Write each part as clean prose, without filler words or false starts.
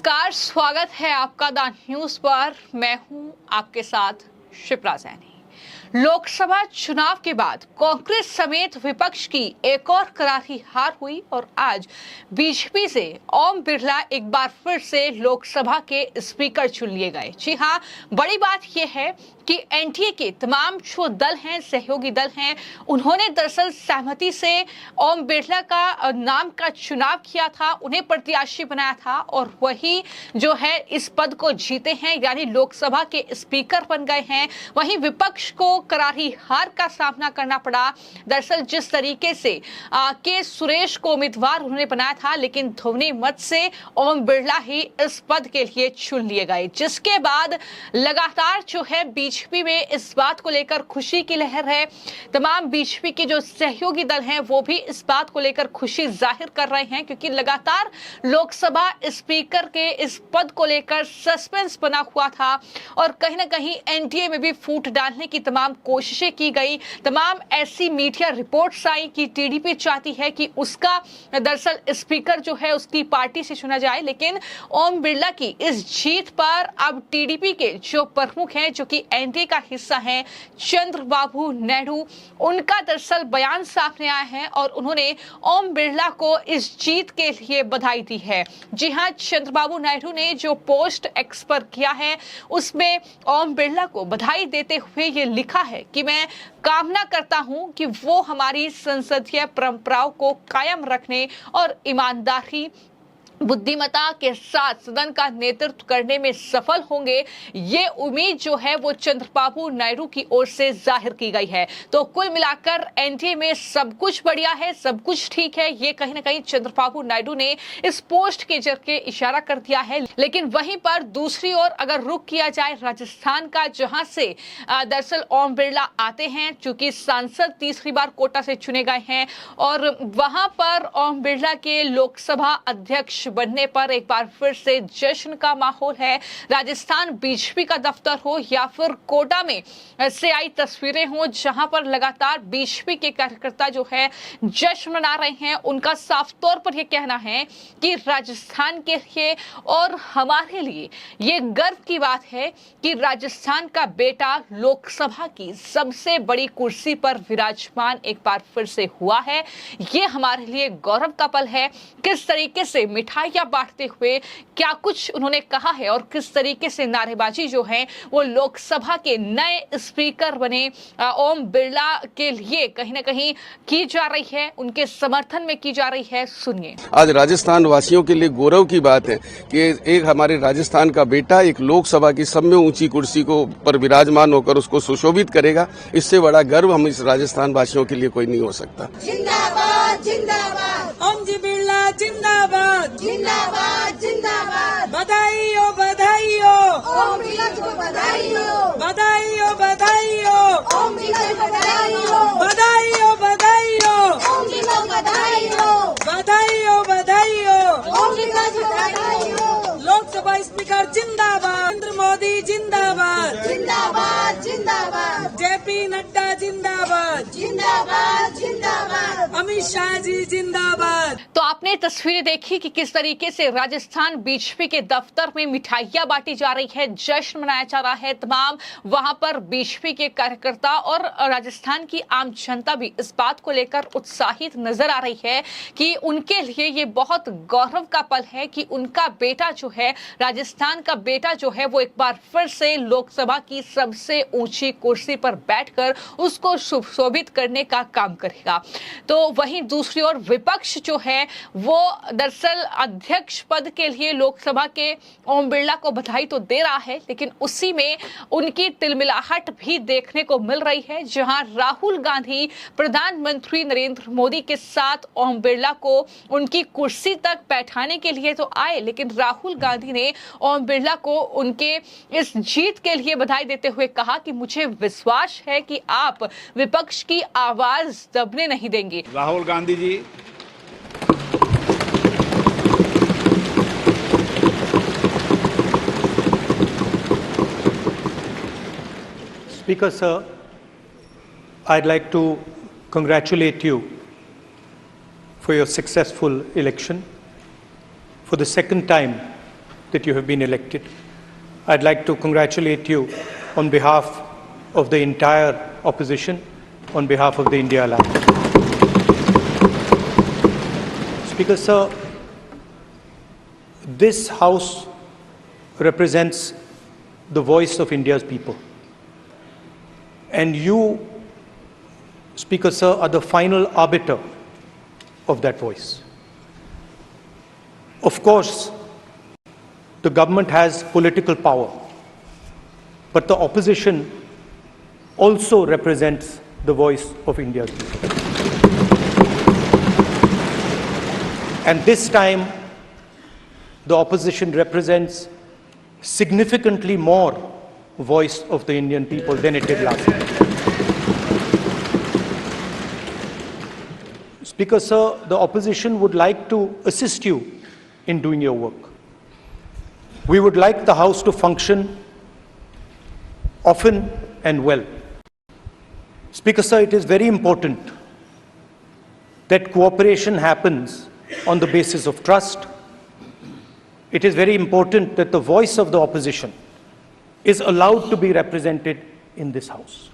नमस्कार, स्वागत है आपका द न्यूज पर। मैं हूं आपके साथ शिप्रा सैनी। लोकसभा चुनाव के बाद कांग्रेस समेत विपक्ष की एक और करारी हार हुई और आज बीजेपी से ओम बिरला एक बार फिर से लोकसभा के स्पीकर चुन लिए गए। जी हां, बड़ी बात यह है कि एनडीए के तमाम जो दल हैं, सहयोगी दल हैं, उन्होंने दरअसल सहमति से ओम बिरला का नाम का चुनाव किया था, उन्हें प्रत्याशी बनाया था और वही जो है इस पद को जीते हैं, यानी लोकसभा के स्पीकर बन गए हैं। वहीं विपक्ष को करारी हार का सामना करना पड़ा। दरअसल जिस तरीके से के सुरेश को उम्मीदवार उन्होंने बनाया था, लेकिन ध्वनि मत से ओम बिरला ही इस पद के लिए चुन लिए गए, जिसके बाद लगातार जो है बीजेपी में इस बात को लेकर खुशी की लहर है। तमाम बीजेपी के जो सहयोगी दल हैं वो भी इस बात को लेकर खुशी जाहिर कर रहे हैं, क्योंकि लगातार लोकसभा स्पीकर के इस पद को लेकर सस्पेंस बना हुआ था और कहीं ना कहीं एनडीए में भी फूट डालने की तमाम कोशिशें की गई। तमाम ऐसी मीडिया रिपोर्ट्स आई कि टीडीपी चाहती है कि उसका दरअसल स्पीकर जो है उसकी पार्टी से चुना जाए, लेकिन ओम बिरला की इस जीत पर अब टीडीपी के जो प्रमुख हैं, जो कि एनडीए का हिस्सा है, चंद्रबाबू नायडू, उनका दरअसल बयान सामने आया है और उन्होंने ओम बिरला को इस जीत के लिए बधाई दी है। जी हां, चंद्रबाबू नायडू ने जो पोस्ट एक्स पर किया है उसमें ओम बिरला को बधाई देते हुए ये लिखा है कि मैं कामना करता हूं कि वो हमारी संसदीय परंपराओं को कायम रखने और ईमानदारी बुद्धिमत्ता के साथ सदन का नेतृत्व करने में सफल होंगे। ये उम्मीद जो है वो चंद्रबाबू नायडू की ओर से जाहिर की गई है। तो कुल मिलाकर एनडीए में सब कुछ बढ़िया है, सब कुछ ठीक है, ये कहीं ना कहीं चंद्रबाबू नायडू ने इस पोस्ट के जरिए इशारा कर दिया है। लेकिन वहीं पर दूसरी ओर अगर रुख किया जाए राजस्थान का, जहां से दरअसल ओम बिरला आते हैं, चूंकि सांसद तीसरी बार कोटा से चुने गए हैं और वहां पर ओम बिरला के लोकसभा अध्यक्ष बनने पर एक बार फिर से जश्न का माहौल है। राजस्थान बीजेपी का दफ्तर हो या फिर कोटा में से आई तस्वीरें हो, जहां पर लगातार बीजेपी के कार्यकर्ता जो है जश्न मना रहे हैं। उनका साफ तौर पर यह कहना है कि राजस्थान के लिए और हमारे लिए ये गर्व की बात है कि राजस्थान का बेटा लोकसभा की सबसे बड़ी कुर्सी पर विराजमान एक बार फिर से हुआ है। ये हमारे लिए गौरव का पल है। किस तरीके से मिठाइयां बांटते हुए क्या कुछ उन्होंने कहा है और किस तरीके से नारेबाजी जो है वो लोकसभा के नए स्पीकर बने ओम बिरला के लिए कहीं ना कहीं की जा रही है, उनके समर्थन में की जा रही है। सुनिए। आज राजस्थान वासियों के लिए गौरव की बात है कि एक हमारे राजस्थान का बेटा एक लोकसभा की सब में ऊंची कुर्सी को पर विराजमान होकर उसको सुशोभित करेगा। इससे बड़ा गर्व हम इस राजस्थान वासियों के लिए कोई नहीं हो सकता। जिंदाबाद जिंदाबाद ओम जी बिरला जिंदाबाद जिंदाबाद जिंदाबाद। बधाई हो ओम बिरला को बधाई हो ओम बिरला को बधाई हो ओम बिरला को बधाई हो ओम बिरला को बधाई हो। लोकसभा स्पीकर जिंदाबाद, नरेंद्र मोदी जिंदाबाद जिंदाबाद जिंदाबाद, जेपी नड्डा जिंदाबाद जिंदाबाद जिंदाबाद, अमित शाह जी जिंदाबाद। तो आपने तस्वीरें देखी कि किस तरीके से राजस्थान बीजेपी के दफ्तर में मिठाइयां बांटी जा रही है, जश्न मनाया जा रहा है। तमाम वहां पर बीजेपी के कार्यकर्ता और राजस्थान की आम जनता भी इस बात को लेकर उत्साहित नजर आ रही है कि उनके लिए ये बहुत गौरव का पल है कि उनका बेटा जो है, राजस्थान का बेटा जो है, वो एक बार फिर से लोकसभा की सबसे ऊंची कुर्सी पर बैठकर उसको सुशोभित करने का काम करेगा। तो वहीं दूसरी ओर विपक्ष जो है वो दरअसल अध्यक्ष पद के लिए लोकसभा के ओम बिरला को बधाई तो दे रहा है, लेकिन उसी में उनकी तिलमिलाहट भी देखने को मिल रही है, जहां राहुल गांधी प्रधानमंत्री नरेंद्र मोदी के साथ ओम बिरला को उनकी कुर्सी तक बैठाने के लिए तो आए, लेकिन राहुल गांधी ने ओम बिरला को उनके इस जीत के लिए बधाई देते हुए कहा कि मुझे विश्वास है कि आप विपक्ष की आवाज दबने नहीं देंगे। Rahul Gandhi ji, Speaker sir, I'd like to congratulate you for your successful election. For the second time, that you have been elected. I'd like to congratulate you on behalf of the entire opposition, on behalf of the India Alliance. Speaker Sir, this House represents the voice of India's people. And you, Speaker Sir, are the final arbiter of that voice. Of course, the government has political power, but the opposition also represents the voice of India's people. And this time, the opposition represents significantly more voice of the Indian people than it did last time. Speaker Sir, the opposition would like to assist you in doing your work. We would like the House to function often and well. Speaker Sir, it is very important that cooperation happens on the basis of trust. It is very important that the voice of the opposition is allowed to be represented in this House.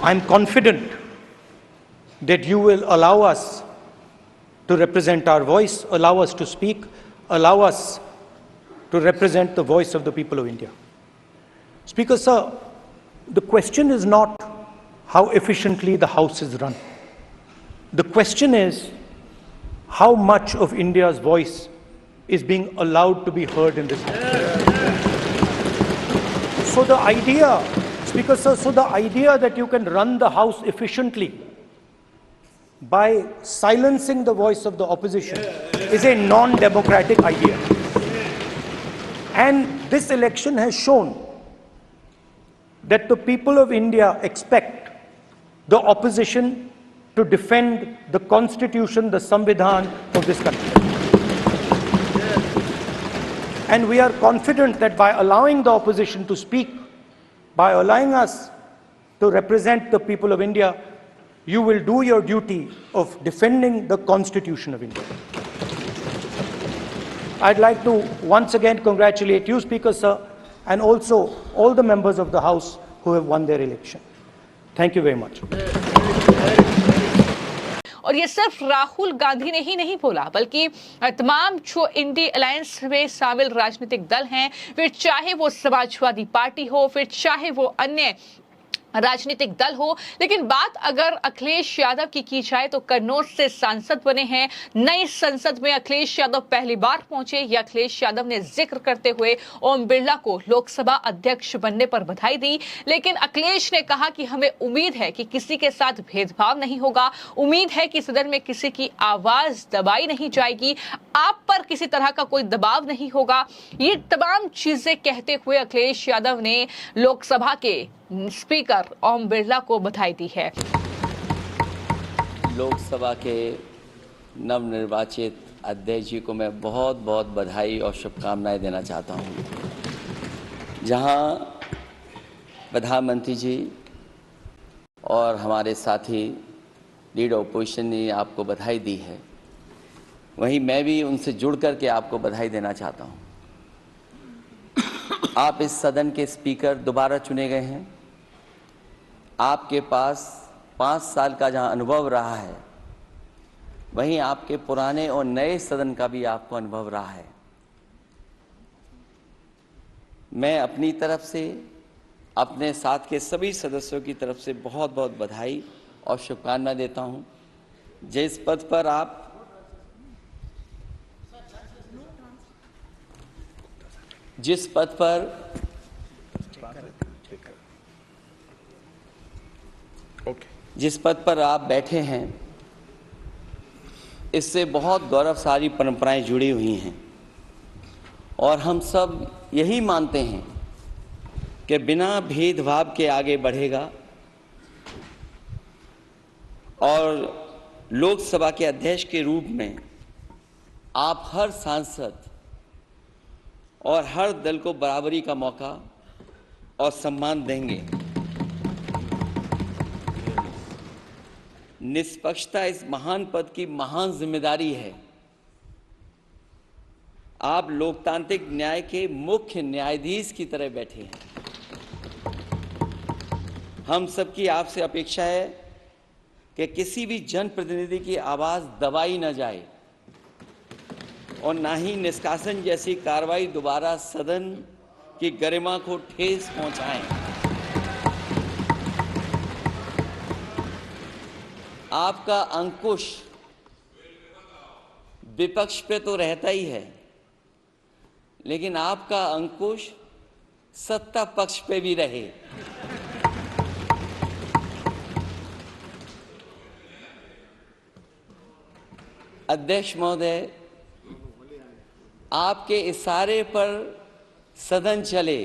I'm confident that you will allow us to represent our voice, allow us to speak, allow us to represent the voice of the people of India. Speaker Sir, the question is not how efficiently the House is run. The question is how much of India's voice is being allowed to be heard in this House. So the idea, Speaker Sir, the idea that you can run the House efficiently by silencing the voice of the opposition is a non-democratic idea. And this election has shown that the people of India expect the opposition to defend the Constitution, the Samvidhan of this country. And we are confident that by allowing the opposition to speak, by allowing us to represent the people of India, you will do your duty of defending the Constitution of India. I'd like to once again congratulate you, Speaker Sir, and also all the members of the House who have won their election. Thank you very much. और ये सिर्फ राहुल गांधी ने ही नहीं बोला, बल्कि तमाम जो India alliance में शामिल राजनीतिक दल हैं, फिर चाहे वो समाजवादी पार्टी हो, फिर चाहे वो अन्य राजनीतिक दल हो। लेकिन बात अगर अखिलेश यादव की जाए तो कन्नौज से सांसद बने हैं। नई संसद में अखिलेश यादव पहली बार पहुंचे। या अखिलेश यादव ने जिक्र करते हुए ओम बिरला को लोकसभा अध्यक्ष बनने पर बधाई दी। लेकिन अखिलेश ने कहा कि हमें उम्मीद है कि किसी के साथ भेदभाव नहीं होगा, उम्मीद है कि सदन में किसी की आवाज दबाई नहीं जाएगी, आप पर किसी तरह का कोई दबाव नहीं होगा। ये तमाम चीजें कहते हुए अखिलेश यादव ने लोकसभा के स्पीकर ओम बिरला को बधाई दी है। लोकसभा के नवनिर्वाचित अध्यक्ष जी को मैं बहुत बहुत बधाई और शुभकामनाएं देना चाहता हूं। जहां प्रधानमंत्री जी और हमारे साथी लीडर ओपोजिशन ने आपको बधाई दी है, वहीं मैं भी उनसे जुड़ करके आपको बधाई देना चाहता हूं। आप इस सदन के स्पीकर दोबारा चुने गए हैं। आपके पास 5 साल का जहां अनुभव रहा है, वहीं आपके पुराने और नए सदन का भी आपको अनुभव रहा है। मैं अपनी तरफ से, अपने साथ के सभी सदस्यों की तरफ से बहुत बहुत बधाई और शुभकामनाएं देता हूं। जिस पद पर आप जिस पद पर आप बैठे हैं, इससे बहुत गौरवशाली परंपराएं जुड़ी हुई हैं और हम सब यही मानते हैं कि बिना भेदभाव के आगे बढ़ेगा और लोकसभा के अध्यक्ष के रूप में आप हर सांसद और हर दल को बराबरी का मौका और सम्मान देंगे। निष्पक्षता इस महान पद की महान जिम्मेदारी है आप लोकतांत्रिक न्याय के मुख्य न्यायाधीश की तरह बैठे हैं। हम सबकी आपसे अपेक्षा है कि किसी भी जनप्रतिनिधि की आवाज दबाई न जाए और ना ही निष्कासन जैसी कार्रवाई दोबारा सदन की गरिमा को ठेस पहुंचाएं। आपका अंकुश विपक्ष पे तो रहता ही है, लेकिन आपका अंकुश सत्ता पक्ष पे भी रहे। अध्यक्ष महोदय, आपके इशारे पर सदन चले,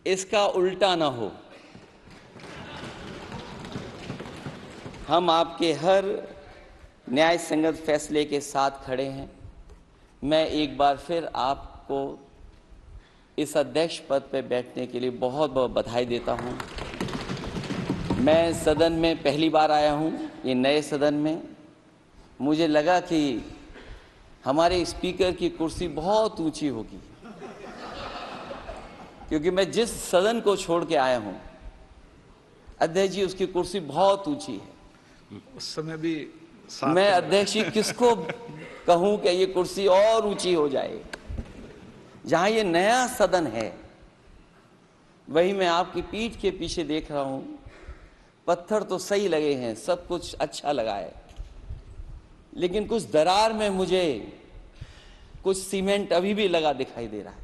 इसका उल्टा न हो। हम आपके हर न्याय संगत फैसले के साथ खड़े हैं। मैं एक बार फिर आपको इस अध्यक्ष पद पर बैठने के लिए बहुत बहुत बधाई देता हूं। मैं सदन में पहली बार आया हूं, ये नए सदन में। मुझे लगा कि हमारे स्पीकर की कुर्सी बहुत ऊंची होगी, क्योंकि मैं जिस सदन को छोड़ के आया हूं, अध्यक्ष जी, उसकी कुर्सी बहुत ऊंची है। उस समय भी मैं अध्यक्ष जी किसको कहूं कि ये कुर्सी और ऊंची हो जाए। जहां ये नया सदन है, वही मैं आपकी पीठ के पीछे देख रहा हूं, पत्थर तो सही लगे हैं, सब कुछ अच्छा लगा है, लेकिन कुछ दरार में मुझे कुछ सीमेंट अभी भी लगा दिखाई दे रहा है।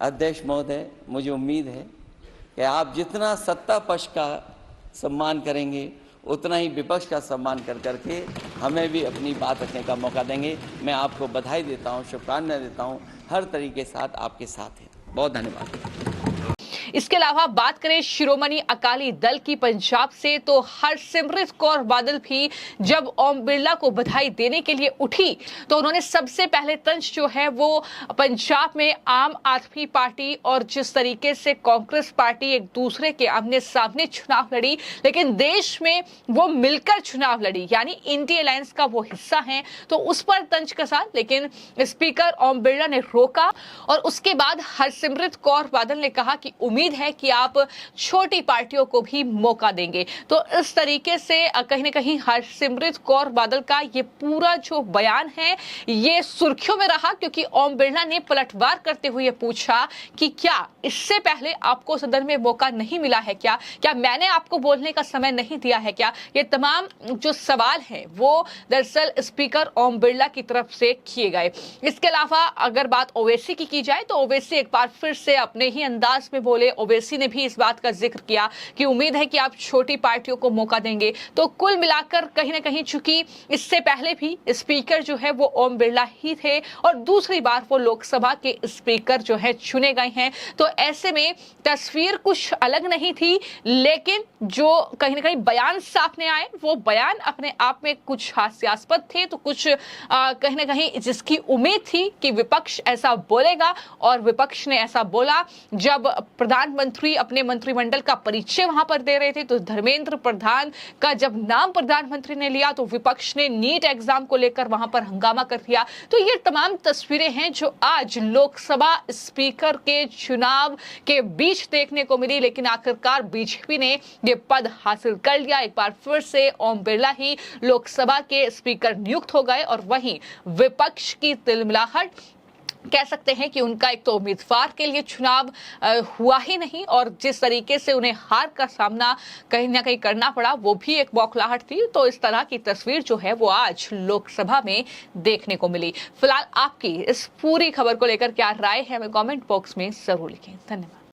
अध्यक्ष महोदय, मुझे उम्मीद है कि आप जितना सत्ता पक्ष का सम्मान करेंगे, उतना ही विपक्ष का सम्मान कर करके हमें भी अपनी बात रखने का मौका देंगे। मैं आपको बधाई देता हूं, शुभकामनाएं देता हूं, हर तरीके के साथ आपके साथ हैं। बहुत धन्यवाद। इसके अलावा बात करें शिरोमणि अकाली दल की पंजाब से, तो हरसिमरत कौर बादल भी जब ओम बिरला को बधाई देने के लिए उठी, तो उन्होंने सबसे पहले तंज जो है वो पंजाब में आम आदमी पार्टी और जिस तरीके से कांग्रेस पार्टी एक दूसरे के आमने सामने चुनाव लड़ी, लेकिन देश में वो मिलकर चुनाव लड़ी, यानी इंडिया अलायंस का वो हिस्सा है, तो उस पर तंज कसा। लेकिन स्पीकर ओम बिरला ने रोका और उसके बाद हरसिमरत कौर बादल ने कहा कि उम्मीद है कि आप छोटी पार्टियों को भी मौका देंगे। तो इस तरीके से कहीं ना कहीं हरसिमरत कौर बादल का ये पूरा जो बयान है ये सुर्खियों में रहा, क्योंकि ओम बिरला ने पलटवार करते हुए पूछा कि क्या इससे पहले आपको सदन में मौका नहीं मिला है क्या मैंने आपको बोलने का समय नहीं दिया है क्या? ये तमाम जो सवाल हैं वो दरअसल स्पीकर ओम बिरला की तरफ से किए गए। इसके अलावा अगर बात ओवैसी की जाए, तो ओवैसी एक बार फिर से अपने ही अंदाज में बोले। ओवैसी ने भी इस बात का जिक्र किया कि उम्मीद है कि आप छोटी पार्टियों को मौका देंगे। तो कुल मिलाकर कहीं ना कहीं, चूंकि इससे पहले भी स्पीकर जो है वो ओम बिरला ही थे और दूसरी बार वो लोकसभा के स्पीकर जो है चुने गए हैं, तो ऐसे में तस्वीर कुछ अलग नहीं थी, लेकिन जो कहीं ना कहीं बयान सामने आए वो बयान अपने आप में कुछ हास्यास्पद थे। तो कुछ कहीं ना कहीं जिसकी उम्मीद थी कि विपक्ष ऐसा बोलेगा, और विपक्ष ने ऐसा बोला। जब प्रधानमंत्री अपने मंत्रिमंडल का परिचय वहां पर दे रहे थे, तो धर्मेंद्र प्रधान का जब नाम प्रधानमंत्री ने लिया, तो विपक्ष ने नीट एग्जाम को लेकर वहां पर हंगामा कर दिया। तो ये तमाम तस्वीरें हैं जो आज लोकसभा स्पीकर के चुनाव के बीच देखने को मिली, लेकिन आखिरकार बीजेपी ने ये पद हासिल कर लिया। एक बार फिर से ओम बिरला ही लोकसभा के स्पीकर नियुक्त हो गए, और वहीं विपक्ष की तिलमिलाहट कह सकते हैं कि उनका एक तो उम्मीदवार के लिए चुनाव हुआ ही नहीं, और जिस तरीके से उन्हें हार का सामना कहीं ना कहीं करना पड़ा, वो भी एक बौखलाहट थी। तो इस तरह की तस्वीर जो है वो आज लोकसभा में देखने को मिली। फिलहाल आपकी इस पूरी खबर को लेकर क्या राय है, हमें कमेंट बॉक्स में जरूर लिखें। धन्यवाद।